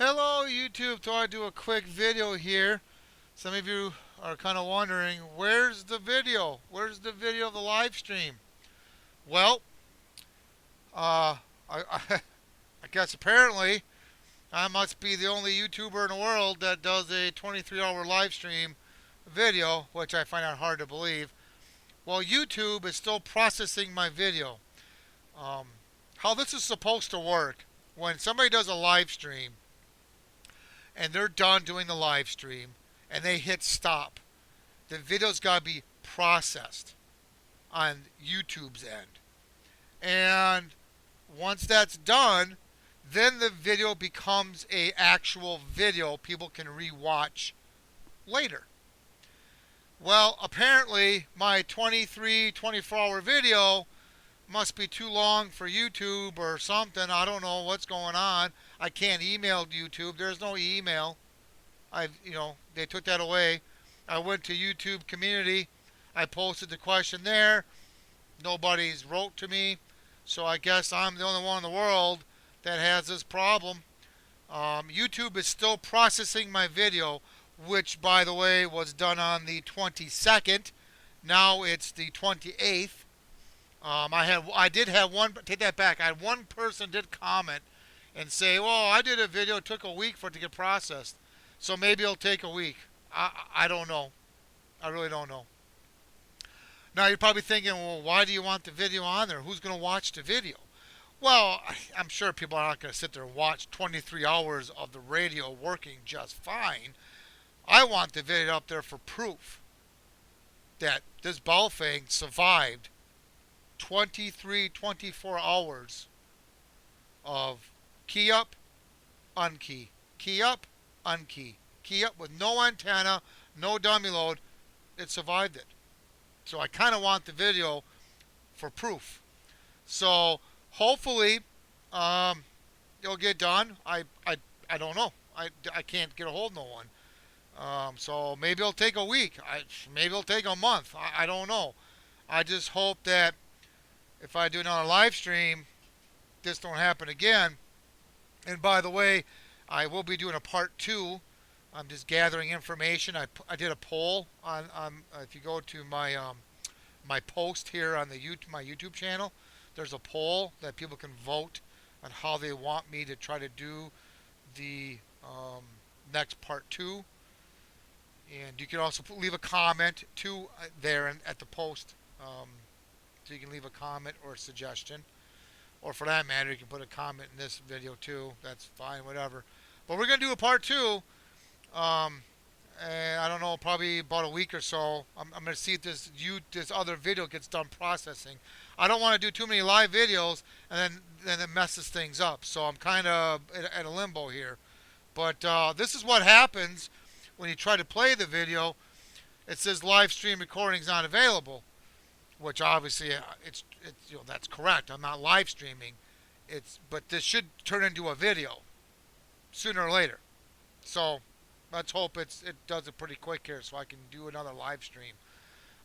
Hello YouTube, thought I'd do a quick video here. Some of you are kind of wondering, where's the video? Where's the video of the live stream? Well, uh, I, I, I guess apparently I must be the only YouTuber in the world that does a 23-hour live stream video, which I find out hard to believe. Well, YouTube is still processing my video. Um, how this is supposed to work, when somebody does a live stream, and they're done doing the live stream and they hit stop, the video's got to be processed on YouTube's end. And once that's done, then the video becomes a actual video people can rewatch later. Well, apparently my 24-hour video must be too long for YouTube or something. I don't know what's going on. I can't email YouTube. There's no email. They took that away. I went to YouTube community. I posted the question there. Nobody's wrote to me. So I guess I'm the only one in the world that has this problem. YouTube is still processing my video, which, by the way, was done on the 22nd. Now it's the 28th. I did have one. Take that back. I had one person did comment and say, "Well, I did a video. It took a week for it to get processed, so maybe it'll take a week." I don't know. I really don't know. Now you're probably thinking, "Well, why do you want the video on there? Who's going to watch the video?" Well, I'm sure people are not going to sit there and watch 23 hours of the radio working just fine. I want the video up there for proof that this baofeng survived 24 hours of key up, unkey, key up, unkey, key up with no antenna, no dummy load. It survived it. So I kind of want the video for proof. So hopefully it'll get done. I don't know. I can't get a hold of no one. So maybe it'll take a week. Maybe it'll take a month. I don't know. I just hope that if I do another live stream, this don't happen again. And by the way, I will be doing a part 2. I'm just gathering information. I did a poll on if you go to my my post here on my YouTube channel, there's a poll that people can vote on how they want me to try to do the next part 2. And you can also leave a comment too there at the post. So you can leave a comment or a suggestion. Or for that matter, you can put a comment in this video too. That's fine, whatever. But we're going to do a part 2. And I don't know, probably about a week or so. I'm going to see if this other video gets done processing. I don't want to do too many live videos and then it messes things up. So I'm kind of at a limbo here. But this is what happens when you try to play the video. It says live stream recording is not available, which obviously it's that's correct. I'm not live streaming. But this should turn into a video sooner or later. So let's hope it does it pretty quick here, so I can do another live stream.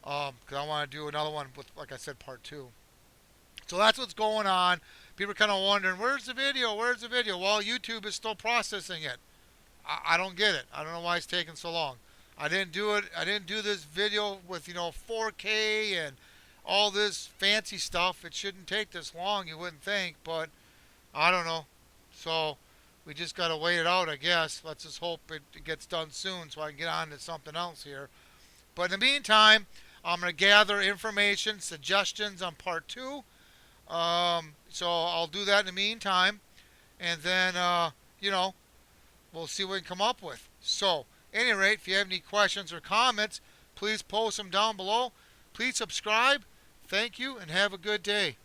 Because I want to do another one with, like I said, part 2. So that's what's going on. People are kind of wondering, where's the video? Where's the video? Well, YouTube is still processing it. I don't get it. I don't know why it's taking so long. I didn't do it. I didn't do this video with 4K and all this fancy stuff. It shouldn't take this long, you wouldn't think, but I don't know. So we just got to wait it out, I guess. Let's just hope it gets done soon so I can get on to something else here. But in the meantime, I'm going to gather information, suggestions on part 2. So I'll do that in the meantime. And then, we'll see what we can come up with. So, at any rate, if you have any questions or comments, please post them down below. Please subscribe. Thank you, and have a good day.